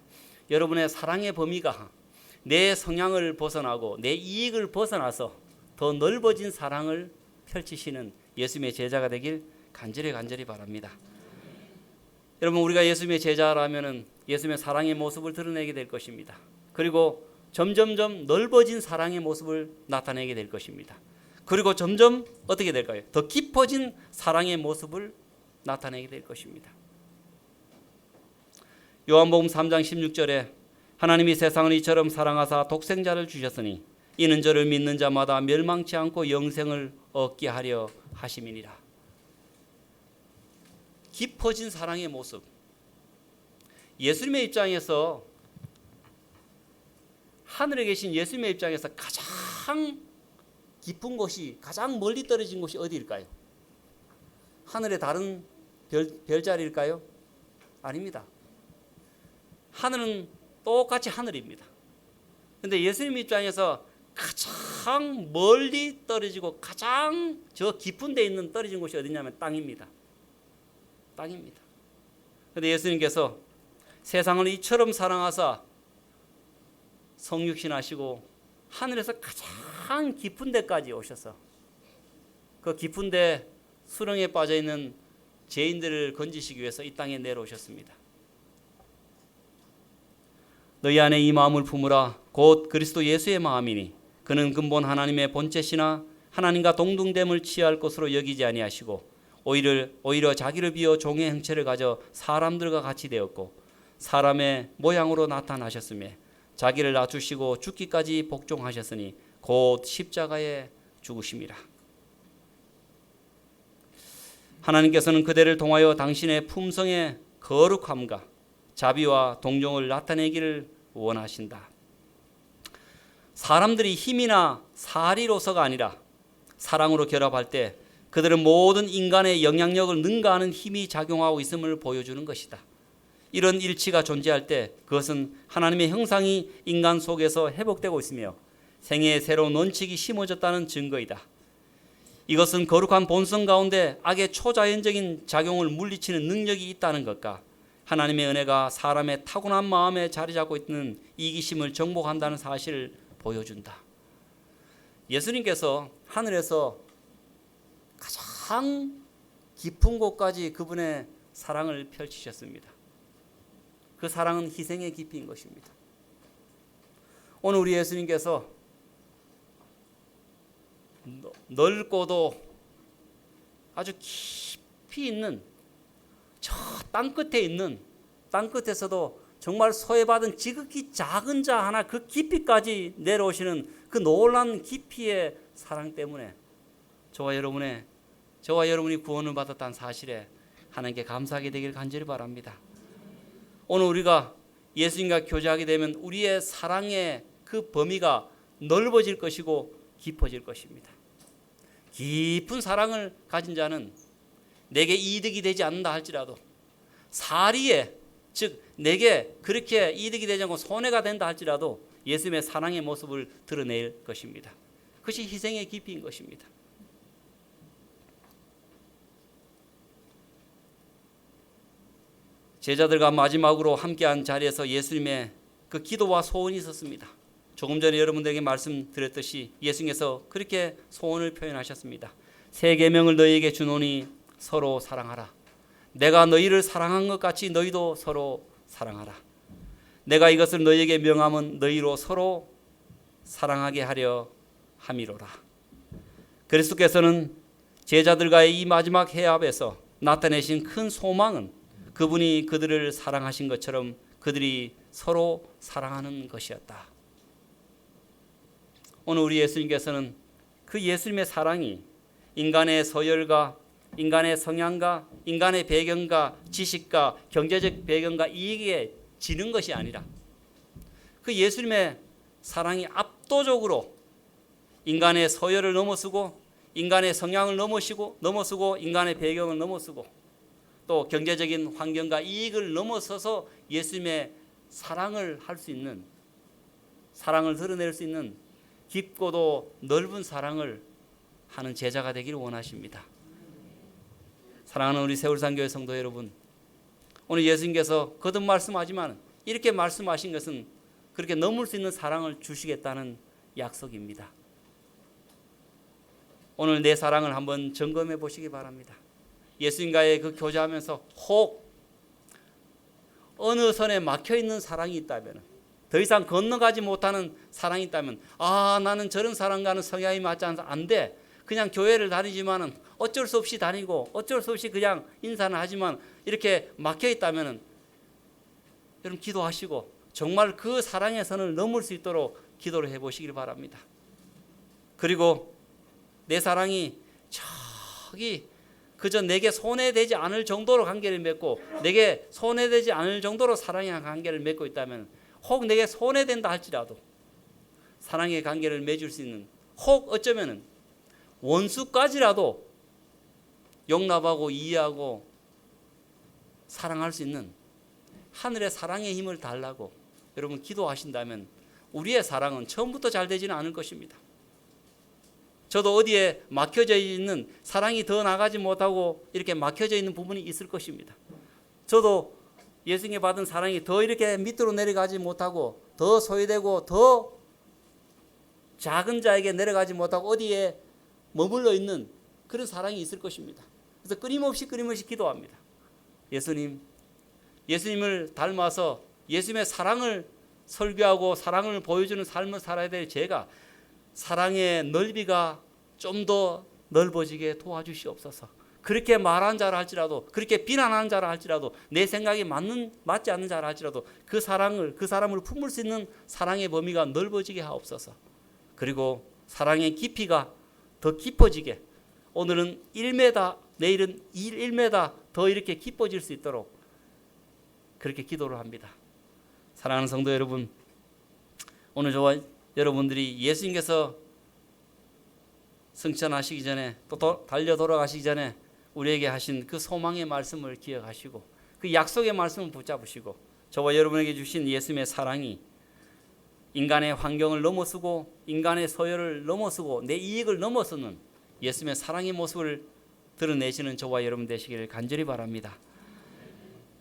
여러분의 사랑의 범위가 내 성향을 벗어나고 내 이익을 벗어나서 더 넓어진 사랑을 펼치시는 예수님의 제자가 되길 간절히 바랍니다. 여러분, 우리가 예수님의 제자라면은 예수님의 사랑의 모습을 드러내게 될 것입니다. 그리고 점점점 넓어진 사랑의 모습을 나타내게 될 것입니다. 그리고 점점 어떻게 될까요? 더 깊어진 사랑의 모습을 나타내게 될 것입니다. 요한복음 3장 16절에 하나님이 세상을 이처럼 사랑하사 독생자를 주셨으니 이는 저를 믿는 자마다 멸망치 않고 영생을 얻게 하려 하심이니라. 깊어진 사랑의 모습. 예수님의 입장에서 하늘에 계신 예수님의 입장에서 가장 깊은 곳이 가장 멀리 떨어진 곳이 어디일까요? 하늘의 다른 별자리일까요? 아닙니다. 하늘은 똑같이 하늘입니다. 그런데 예수님 입장에서 가장 멀리 떨어지고 가장 저 깊은 데 있는 떨어진 곳이 어디냐면 땅입니다. 땅입니다. 그런데 예수님께서 세상을 이처럼 사랑하사 성육신하시고 하늘에서 가장 깊은 데까지 오셔서 그 깊은 데 수렁에 빠져있는 죄인들을 건지시기 위해서 이 땅에 내려오셨습니다. 너희 안에 이 마음을 품으라. 곧 그리스도 예수의 마음이니 그는 근본 하나님의 본체시나 하나님과 동등됨을 취할 것으로 여기지 아니하시고 오히려 자기를 비워 종의 형체를 가져 사람들과 같이 되었고 사람의 모양으로 나타나셨으며 자기를 낮추시고 죽기까지 복종하셨으니 곧 십자가에 죽으심이라. 하나님께서는 그대를 통하여 당신의 품성의 거룩함과 자비와 동정을 나타내기를 원하신다. 사람들이 힘이나 사리로서가 아니라 사랑으로 결합할 때 그들은 모든 인간의 영향력을 능가하는 힘이 작용하고 있음을 보여주는 것이다. 이런 일치가 존재할 때 그것은 하나님의 형상이 인간 속에서 회복되고 있으며 생애의 새로운 원칙이 심어졌다는 증거이다. 이것은 거룩한 본성 가운데 악의 초자연적인 작용을 물리치는 능력이 있다는 것과 하나님의 은혜가 사람의 타고난 마음에 자리 잡고 있는 이기심을 정복한다는 사실을 보여준다. 예수님께서 하늘에서 가장 깊은 곳까지 그분의 사랑을 펼치셨습니다. 그 사랑은 희생의 깊이인 것입니다. 오늘 우리 예수님께서 넓고도 아주 깊이 있는 저 땅끝에 있는, 땅끝에서도 정말 소외받은 지극히 작은 자 하나 그 깊이까지 내려오시는 그 놀라운 깊이의 사랑 때문에 저와 여러분이 구원을 받았다는 사실에 하나님께 감사하게 되길 간절히 바랍니다. 오늘 우리가 예수님과 교제하게 되면 우리의 사랑의 그 범위가 넓어질 것이고 깊어질 것입니다. 깊은 사랑을 가진 자는 내게 이득이 되지 않는다 할지라도 사리에, 즉 내게 그렇게 이득이 되지 않고 손해가 된다 할지라도 예수님의 사랑의 모습을 드러낼 것입니다. 그것이 희생의 깊이인 것입니다. 제자들과 마지막으로 함께한 자리에서 예수님의 그 기도와 소원이 있었습니다. 조금 전에 여러분들에게 말씀드렸듯이 예수님께서 그렇게 소원을 표현하셨습니다. 새 계명을 너희에게 주노니 서로 사랑하라. 내가 너희를 사랑한 것 같이 너희도 서로 사랑하라. 내가 이것을 너희에게 명함은 너희로 서로 사랑하게 하려 함이로라. 그리스도께서는 제자들과의 이 마지막 해합에서 나타내신 큰 소망은 그분이 그들을 사랑하신 것처럼 그들이 서로 사랑하는 것이었다. 오늘 우리 예수님께서는 그 예수님의 사랑이 인간의 서열과 인간의 성향과 인간의 배경과 지식과 경제적 배경과 이익에 지는 것이 아니라 그 예수님의 사랑이 압도적으로 인간의 서열을 넘어서고 인간의 성향을 넘어서고 인간의 배경을 넘어서고 또 경제적인 환경과 이익을 넘어서서 예수님의 사랑을 할 수 있는, 사랑을 드러낼 수 있는 깊고도 넓은 사랑을 하는 제자가 되기를 원하십니다. 사랑하는 우리 세울산교회 성도 여러분, 오늘 예수님께서 거듭 말씀하지만 이렇게 말씀하신 것은 그렇게 넘을 수 있는 사랑을 주시겠다는 약속입니다. 오늘 내 사랑을 한번 점검해 보시기 바랍니다. 예수님과의 그 교제하면서 혹 어느 선에 막혀 있는 사랑이 있다면, 더 이상 건너가지 못하는 사랑이 있다면, 나는 저런 사람과는 성향이 맞지 않아서 안 돼. 그냥 교회를 다니지만은 어쩔 수 없이 다니고 어쩔 수 없이 그냥 인사는 하지만 이렇게 막혀 있다면 여러분 기도하시고 정말 그 사랑의 선을 넘을 수 있도록 기도를 해보시길 바랍니다. 그리고 내 사랑이 저기 그저 내게 손해되지 않을 정도로 관계를 맺고 내게 손해되지 않을 정도로 사랑의 관계를 맺고 있다면, 혹 내게 손해된다 할지라도 사랑의 관계를 맺을 수 있는, 혹 어쩌면은 원수까지라도 용납하고 이해하고 사랑할 수 있는 하늘의 사랑의 힘을 달라고 여러분 기도하신다면 우리의 사랑은 처음부터 잘 되지는 않을 것입니다. 저도 어디에 막혀져 있는, 사랑이 더 나가지 못하고 이렇게 막혀져 있는 부분이 있을 것입니다. 저도 예수님께 받은 사랑이 더 이렇게 밑으로 내려가지 못하고 더 소외되고 더 작은 자에게 내려가지 못하고 어디에 머물러 있는 그런 사랑이 있을 것입니다. 그래서 끊임없이 기도합니다. 예수님을 닮아서 예수님의 사랑을 설교하고 사랑을 보여주는 삶을 살아야 될 제가 사랑의 넓이가 좀 더 넓어지게 도와주시옵소서. 그렇게 말하는 자라 할지라도, 그렇게 비난하는 자라 할지라도, 내 생각이 맞지 않는 자라 할지라도 그 사람을 품을 수 있는 사랑의 범위가 넓어지게 하옵소서. 그리고 사랑의 깊이가 더 깊어지게, 오늘은 1m, 내일은 1m 더 이렇게 깊어질 수 있도록 그렇게 기도를 합니다. 사랑하는 성도 여러분, 오늘 저와 여러분들이 예수님께서 승천하시기 전에, 또 달려 돌아가시기 전에 우리에게 하신 그 소망의 말씀을 기억하시고 그 약속의 말씀을 붙잡으시고, 저와 여러분에게 주신 예수님의 사랑이 인간의 환경을 넘어서고 인간의 소요를 넘어서고 내 이익을 넘어서는 예수님의 사랑의 모습을 드러내시는 저와 여러분 되시기를 간절히 바랍니다.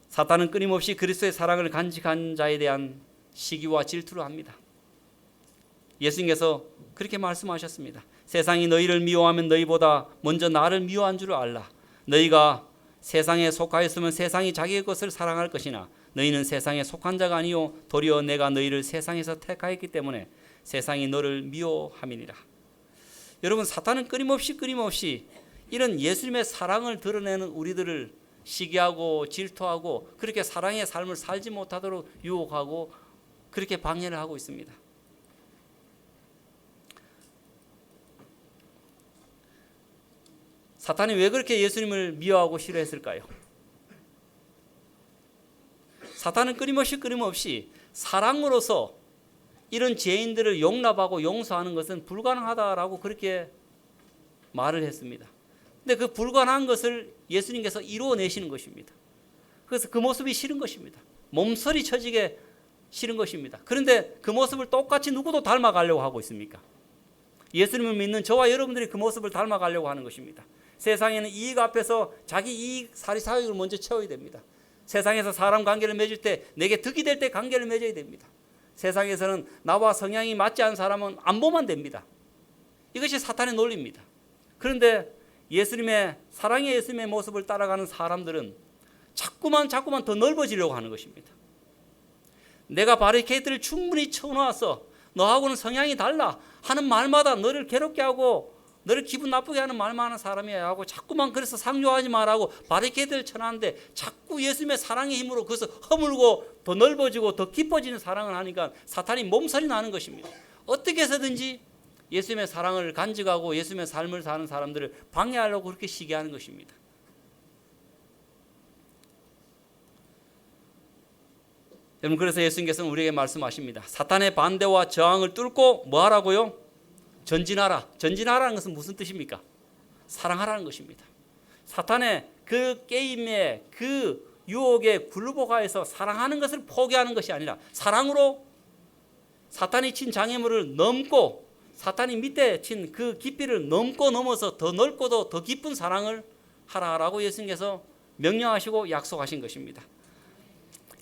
사탄은 끊임없이 그리스도의 사랑을 간직한 자에 대한 시기와 질투를 합니다. 예수님께서 그렇게 말씀하셨습니다. 세상이 너희를 미워하면 너희보다 먼저 나를 미워한 줄 알라. 너희가 세상에 속하였으면 세상이 자기의 것을 사랑할 것이나 너희는 세상에 속한 자가 아니요 도리어 내가 너희를 세상에서 택하였기 때문에 세상이 너를 미워함이니라. 여러분, 사탄은 끊임없이 이런 예수님의 사랑을 드러내는 우리들을 시기하고 질투하고 그렇게 사랑의 삶을 살지 못하도록 유혹하고 그렇게 방해를 하고 있습니다. 사탄이 왜 그렇게 예수님을 미워하고 싫어했을까요? 사탄은 끊임없이 사랑으로서 이런 죄인들을 용납하고 용서하는 것은 불가능하다라고 그렇게 말을 했습니다. 근데 그 불가능한 것을 예수님께서 이루어내시는 것입니다. 그래서 그 모습이 싫은 것입니다. 몸서리 쳐지게 싫은 것입니다. 그런데 그 모습을 똑같이 누구도 닮아가려고 하고 있습니까? 예수님을 믿는 저와 여러분들이 그 모습을 닮아가려고 하는 것입니다. 세상에는 이익 앞에서 자기 이익 사리사욕을 먼저 채워야 됩니다. 세상에서 사람 관계를 맺을 때 내게 득이 될 때 관계를 맺어야 됩니다. 세상에서는 나와 성향이 맞지 않은 사람은 안 보면 됩니다. 이것이 사탄의 논리입니다. 그런데 사랑의 예수님의 모습을 따라가는 사람들은 자꾸만 더 넓어지려고 하는 것입니다. 내가 바리케이트를 충분히 쳐놓아서 너하고는 성향이 달라 하는 말마다 너를 괴롭게 하고 너를 기분 나쁘게 하는 말만 하는 사람이야 하고 자꾸만 그래서 상조하지 말라고 바리케이트를 쳐놨는데 자꾸 예수님의 사랑의 힘으로 그것을 허물고 더 넓어지고 더 깊어지는 사랑을 하니까 사탄이 몸살이 나는 것입니다. 어떻게 해서든지 예수님의 사랑을 간직하고 예수님의 삶을 사는 사람들을 방해하려고 그렇게 시기하는 것입니다. 여러분, 그래서 예수님께서는 우리에게 말씀하십니다. 사탄의 반대와 저항을 뚫고 뭐 하라고요? 전진하라. 전진하라는 것은 무슨 뜻입니까? 사랑하라는 것입니다. 사탄의 그 게임에 그 유혹에 굴복하여서 사랑하는 것을 포기하는 것이 아니라 사랑으로 사탄이 친 장애물을 넘고 사탄이 밑에 친 그 깊이를 넘어서 더 넓고도 더 깊은 사랑을 하라라고 예수님께서 명령하시고 약속하신 것입니다.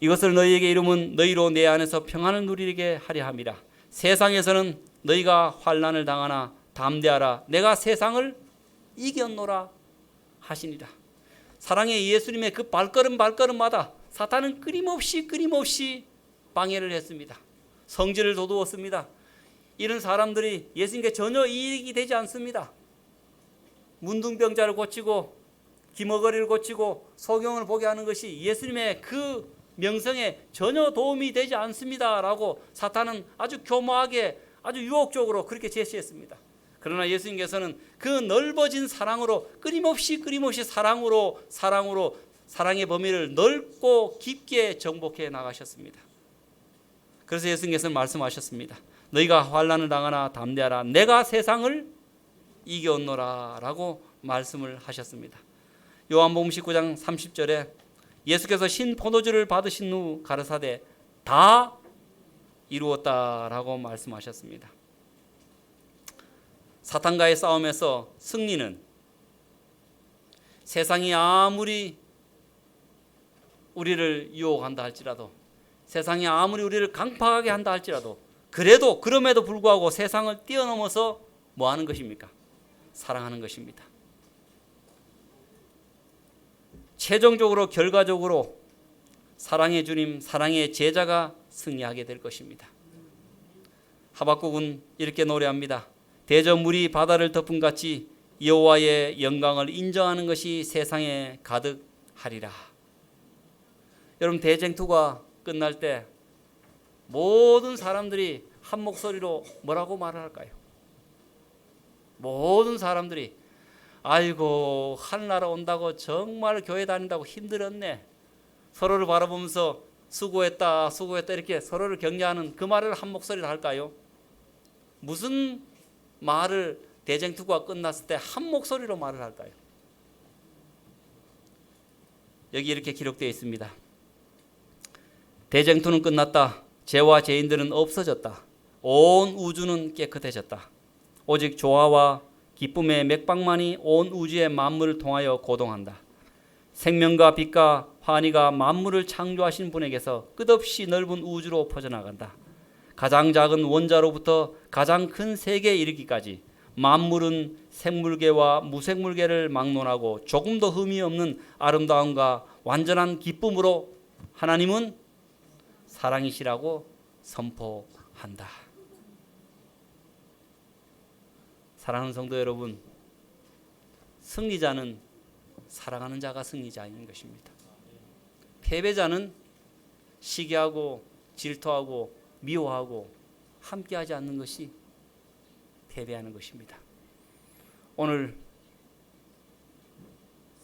이것을 너희에게 이루면 너희로 내 안에서 평안을 누리게 하려 함이라. 세상에서는 너희가 환난을 당하나 담대하라. 내가 세상을 이겼노라 하시니라. 사랑의 예수님의 그 발걸음마다 사탄은 끊임없이 방해를 했습니다. 성질을 돋우었습니다. 이런 사람들이 예수님께 전혀 이익이 되지 않습니다. 문둥병자를 고치고 기머거리를 고치고 소경을 보게 하는 것이 예수님의 그 명성에 전혀 도움이 되지 않습니다라고 사탄은 아주 교묘하게 아주 유혹적으로 그렇게 제시했습니다. 그러나 예수님께서는 그 넓어진 사랑으로 끊임없이 사랑으로 사랑의 범위를 넓고 깊게 정복해 나가셨습니다. 그래서 예수님께서는 말씀하셨습니다. 너희가 환난을 당하나 담대하라. 내가 세상을 이겼노라 라고 말씀을 하셨습니다. 요한복음 19장 30절에 예수께서 신 포도주를 받으신 후 가르사대 다 이루었다라고 말씀하셨습니다. 사탄과의 싸움에서 승리는 세상이 아무리 우리를 유혹한다 할지라도, 세상이 아무리 우리를 강팍하게 한다 할지라도, 그럼에도 불구하고 세상을 뛰어넘어서 뭐 하는 것입니까? 사랑하는 것입니다. 최종적으로 결과적으로 사랑의 주님, 사랑의 제자가 승리하게 될 것입니다. 하박국은 이렇게 노래합니다. 대저 물이 바다를 덮은 같이 여호와의 영광을 인정하는 것이 세상에 가득하리라. 여러분, 대쟁투가 끝날 때 모든 사람들이 한 목소리로 뭐라고 말을 할까요? 모든 사람들이 아이고, 하늘나라 온다고 정말 교회 다닌다고 힘들었네. 서로를 바라보면서 수고했다 수고했다 이렇게 서로를 격려하는 그 말을 한 목소리로 할까요? 무슨 말을 대쟁투가 끝났을 때 한 목소리로 말을 할까요? 여기 이렇게 기록되어 있습니다. 대쟁투는 끝났다. 죄와 죄인들은 없어졌다. 온 우주는 깨끗해졌다. 오직 조화와 기쁨의 맥박만이 온 우주의 만물을 통하여 고동한다. 생명과 빛과 환희가 만물을 창조하신 분에게서 끝없이 넓은 우주로 퍼져나간다. 가장 작은 원자로부터 가장 큰 세계에 이르기까지 만물은 생물계와 무생물계를 막론하고 조금 더 흠이 없는 아름다움과 완전한 기쁨으로 하나님은 사랑이시라고 선포한다. 사랑하는 성도 여러분, 승리자는 사랑하는 자가 승리자인 것입니다. 패배자는 시기하고 질투하고 미워하고 함께하지 않는 것이 패배하는 것입니다. 오늘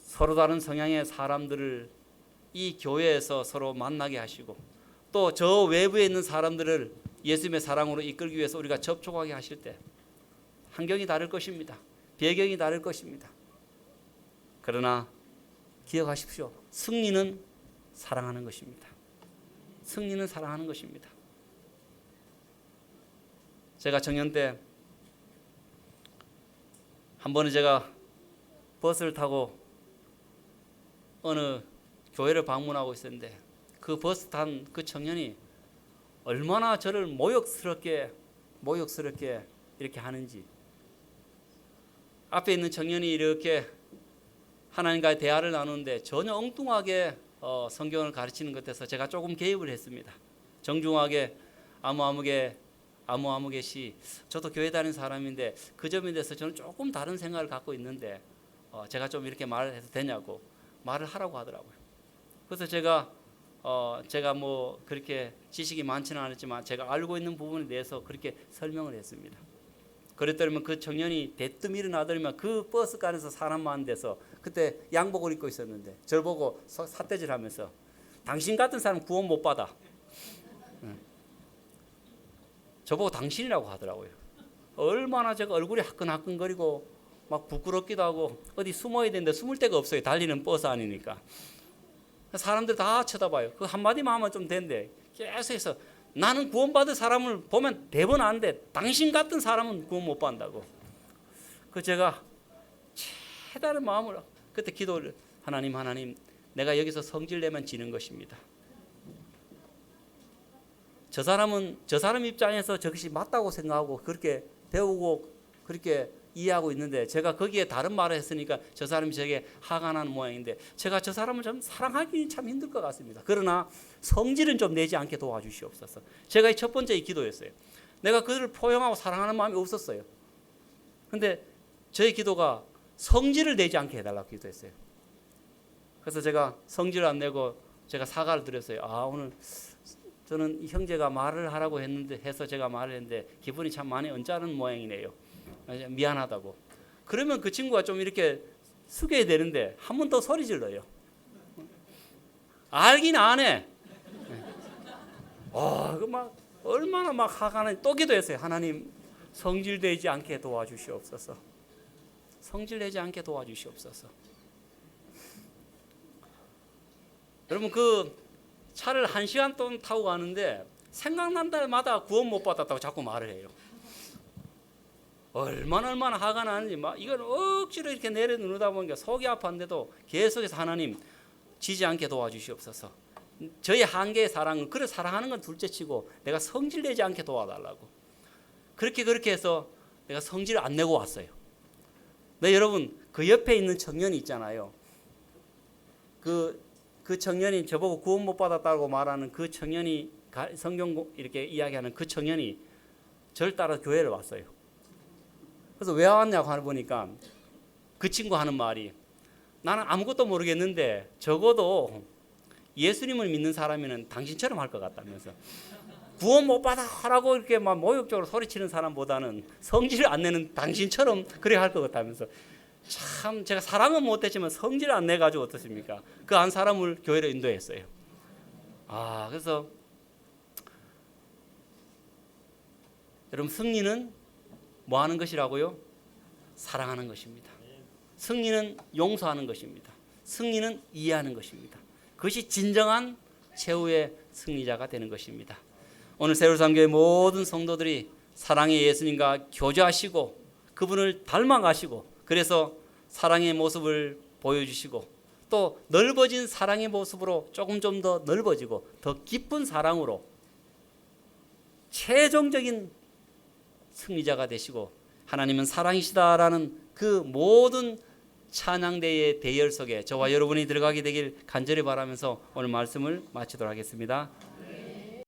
서로 다른 성향의 사람들을 이 교회에서 서로 만나게 하시고 또 저 외부에 있는 사람들을 예수님의 사랑으로 이끌기 위해서 우리가 접촉하게 하실 때 환경이 다를 것입니다. 배경이 다를 것입니다. 그러나 기억하십시오. 승리는 사랑하는 것입니다. 승리는 사랑하는 것입니다. 제가 청년 때 한 번은 제가 버스를 타고 어느 교회를 방문하고 있었는데 그 버스 탄 그 청년이 얼마나 저를 모욕스럽게 이렇게 하는지, 앞에 있는 청년이 이렇게 하나님과의 대화를 나누는데 전혀 엉뚱하게 성경을 가르치는 것 같아서 제가 조금 개입을 했습니다. 정중하게 아무개 씨, 저도 교회 다니는 사람인데 그 점에 대해서 저는 조금 다른 생각을 갖고 있는데 제가 좀 이렇게 말을 해도 되냐고 말을 하라고 하더라고요. 그래서 제가 뭐 그렇게 지식이 많지는 않았지만 제가 알고 있는 부분에 대해서 그렇게 설명을 했습니다. 그랬더니 그 청년이 대뜸 일어나더니만 그 버스간에서 사람 많은 데서 그때 양복을 입고 있었는데 저를 보고 삿대질하면서 당신 같은 사람 구원 못 받아. 저보고 당신이라고 하더라고요. 얼마나 제가 얼굴이 화끈화끈거리고 막 부끄럽기도 하고 어디 숨어야 되는데 숨을 데가 없어요. 달리는 버스 아니니까. 사람들 다 쳐다봐요. 그 한마디만 하면 좀 된대. 계속해서 나는 구원받은 사람을 보면 대번 안 돼. 당신 같은 사람은 구원 못 받는다고. 그 제가 최다른 마음으로 그때 기도를 하나님 내가 여기서 성질 내면 지는 것입니다. 저 사람 입장에서 저것이 맞다고 생각하고 그렇게 배우고 그렇게 이해하고 있는데 제가 거기에 다른 말을 했으니까 저 사람이 저게 화가 나는 모양인데 제가 저 사람을 좀 사랑하기는 참 힘들 것 같습니다. 그러나 성질은 좀 내지 않게 도와주시옵소서. 제가 첫 번째 기도였어요. 내가 그들을 포용하고 사랑하는 마음이 없었어요. 근데 저의 기도가 성질을 내지 않게 해달라고 기도했어요. 그래서 제가 성질을 안 내고 제가 사과를 드렸어요. 오늘 저는 형제가 말을 하라고 해서 제가 말을 했는데 기분이 참 많이 언짢은 모양이네요. 미안하다고. 그러면 그 친구가 좀 이렇게 숙여야 되는데 한 번 더 소리 질러요. 알긴 안 해. 그 막 얼마나 막 화가 나니 또 기도했어요. 하나님 성질되지 않게 도와주시옵소서. 성질내지 않게 도와주시옵소서. 여러분 그 차를 1시간 동안 타고 가는데 생각난 날마다 구원 못 받았다고 자꾸 말을 해요. 얼마나 화가 나는지 막 이걸 억지로 이렇게 내려놓다 보니까 속이 아팠는데도 계속해서 하나님 지지 않게 도와주시옵소서. 저희 한계의 사랑은 그를 사랑하는 건 둘째치고 내가 성질내지 않게 도와달라고. 그렇게 해서 내가 성질을 안 내고 왔어요. 네, 여러분 그 옆에 있는 청년이 있잖아요. 그 청년이 저보고 구원 못 받았다고 말하는 그 청년이 성경 이렇게 이야기하는 그 청년이 저를 따라 교회를 왔어요. 그래서 왜 왔냐고 보니까 그 친구 하는 말이 나는 아무것도 모르겠는데 적어도 예수님을 믿는 사람이면 당신처럼 할 것 같다면서 구원 못 받아라고 이렇게 막 모욕적으로 소리치는 사람보다는 성질을 안 내는 당신처럼 그래 할 것 같다면서 참 제가 사랑은 못했지만 성질을 안 내가지고 어떻습니까? 그 한 사람을 교회로 인도했어요. 그래서 여러분 승리는 뭐 하는 것이라고요? 사랑하는 것입니다. 승리는 용서하는 것입니다. 승리는 이해하는 것입니다. 그것이 진정한 최후의 승리자가 되는 것입니다. 오늘 세월삼교회 모든 성도들이 사랑의 예수님과 교제하시고 그분을 닮아가시고 그래서 사랑의 모습을 보여주시고 또 넓어진 사랑의 모습으로 조금 좀 더 넓어지고 더 깊은 사랑으로 최종적인 승리자가 되시고 하나님은 사랑이시다라는 그 모든 찬양대의 대열 속에 저와 여러분이 들어가게 되길 간절히 바라면서 오늘 말씀을 마치도록 하겠습니다.